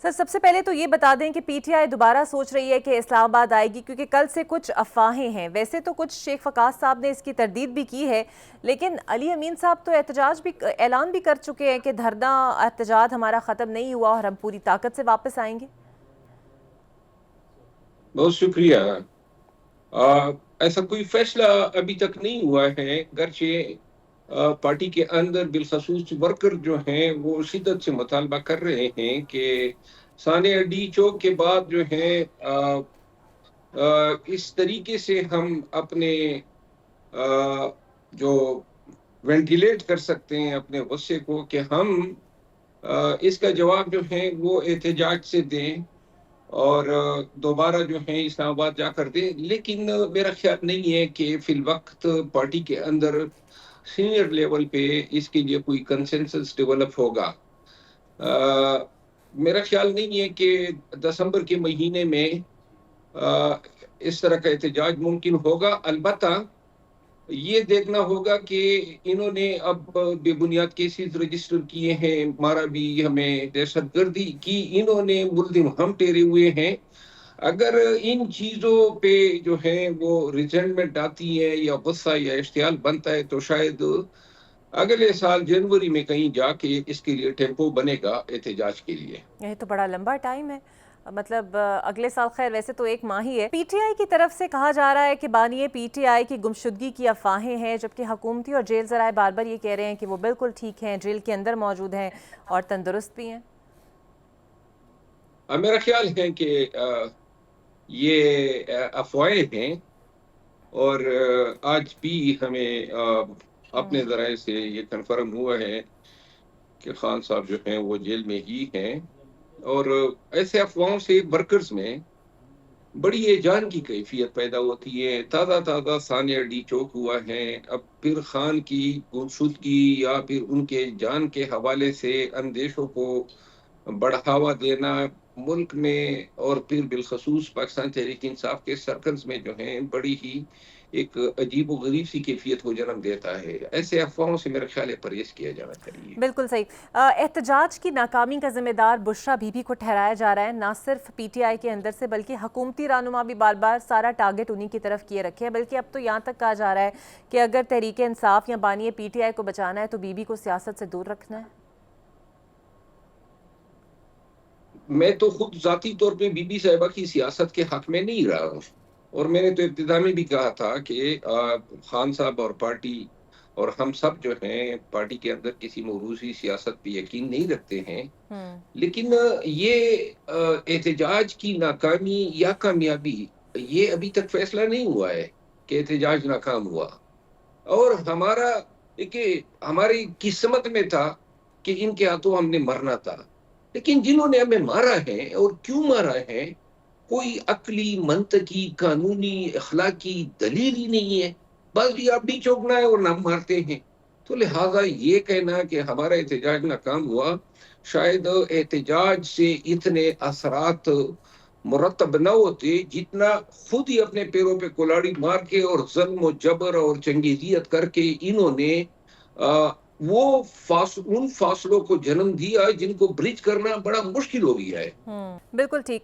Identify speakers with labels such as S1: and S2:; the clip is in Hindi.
S1: सर, सबसे पहले तो ये बता दें कि पीटीआई दोबारा सोच रही है कि इस्लामाबाद आएगी, क्योंकि कल से कुछ अफवाहें हैं। वैसे तो कुछ शेख फकास साहब ने इसकी तरदीद भी की है, लेकिन अली अमीन साहब तो एहतजाज भी ऐलान भी कर चुके हैं कि धरना एहतजाज हमारा ख़त्म नहीं हुआ और हम पूरी ताकत से वापस आएंगे।
S2: बहुत शुक्रिया। ऐसा कोई फैसला अभी तक नहीं हुआ है, गर्चे पार्टी के अंदर बिलखसूस वर्कर जो हैं वो शिद्दत से मुतालबा कर रहे हैं कि साने डी चौक के बाद जो है इस तरीके से हम अपने जो वेंटिलेट कर सकते हैं अपने गुस्से को कि हम इसका जवाब जो है वो एहतजाज से दें और दोबारा जो है इस्लामाबाद जाकर दें। लेकिन मेरा ख्याल नहीं है कि फिल वक्त पार्टी के अंदर सीनियर लेवल पे इसके लिए कोई कंसेंसस डेवलप होगा। मेरा ख्याल नहीं है कि दिसंबर के महीने में इस तरह का एहतजाज मुमकिन होगा। अलबत्ता ये देखना होगा कि इन्होंने अब बेबुनियाद केसेस रजिस्टर किए हैं, मारा भी हमें, दहशतगर्दी की इन्होंने मुल्जिम हम ठहरे हुए हैं। अगर इन चीजों पे जो है वो रिजेंटमेंट आती है या गुस्सा या इश्तियाल बनता है तो शायद अगले साल जनवरी में कहीं जाके इसके लिए टेम्पो बनेगा एहतजाज के लिए।
S1: यह तो बड़ा लंबा टाइम है, मतलब अगले साल। खैर, वैसे तो 1 माह ही है। पीटीआई की तरफ से कहा जा रहा है कि बानिए पीटीआई की गुमशुदगी की अफवाहें हैं, जबकि हुकूमती और जेल ज़राए बार बार ये कह रहे हैं कि वो बिल्कुल ठीक हैं, जेल के अंदर मौजूद हैं और तंदुरुस्त भी हैं।
S2: मेरा ख्याल है कि ये अफवाहें हैं और आज भी हमें अपने ज़राए से ये कंफर्म हुआ है कि खान साहब जो हैं वो जेल में ही हैं। और ऐसे अफवाहों से वर्कर्स में बड़ी ये जान की कैफियत पैदा होती है। ताज़ा ताज़ा सानिया डी चौक हुआ है, अब फिर खान की गुमशुदगी या फिर उनके जान के हवाले से अंदेशों को बढ़ावा देना मुल्क में और फिर बिलखसूस पाकिस्तान तहरीक इंसाफ के सर्कल्स में जो है बड़ी ही एक अजीब व गरीब सी कैफियत को जन्म देता है। ऐसे अफवाहों से मेरा ख्याल है परहेज किया जाना चाहिए।
S1: बिल्कुल सही। एहतजाज की नाकामी का जिम्मेदार बुशरा बीबी को ठहराया जा रहा है, ना सिर्फ पीटीआई के अंदर से बल्कि हुकूमती रहनुमा भी बार बार सारा टारगेट उन्हीं की तरफ किए रखे हैं। बल्कि अब तो यहाँ तक कहा जा रहा है कि अगर तहरीक इंसाफ या बानिए पीटीआई को बचाना है तो बीबी को सियासत से दूर रखना है।
S2: मैं तो खुद जाती तौर पे बीबी साहिबा की सियासत के हक में नहीं रहा हूँ और मैंने तो इब्तिदा में भी कहा था कि खान साहब और पार्टी और हम सब जो हैं पार्टी के अंदर किसी मौरूसी सियासत पे यकीन नहीं रखते हैं। लेकिन ये एहतजाज की नाकामी या कामयाबी ये अभी तक फैसला नहीं हुआ है कि एहतजाज नाकाम हुआ और हमारा देखिए हमारी किस्मत में था कि इनके हाथों हमने मरना था। लेकिन जिन्होंने हमें मारा है और क्यों मारा है कोई अक्ली मंतकी कानूनी अखलाकी दलील ही नहीं है। बस ये अब भी चौंकना है और नाम मारते हैं। तो लिहाजा ये कहना कि हमारा एहतजाज नाकाम हुआ, शायद एहतजाज से इतने असरात मुरतब न होते जितना खुद ही अपने पैरों पे कुल्हाड़ी मार के और जुल्म जबर और चंगेजियत करके इन्होंने वो उन फासलों को जन्म दिया जिनको ब्रिज करना बड़ा मुश्किल हो गया है।
S1: बिल्कुल ठीक।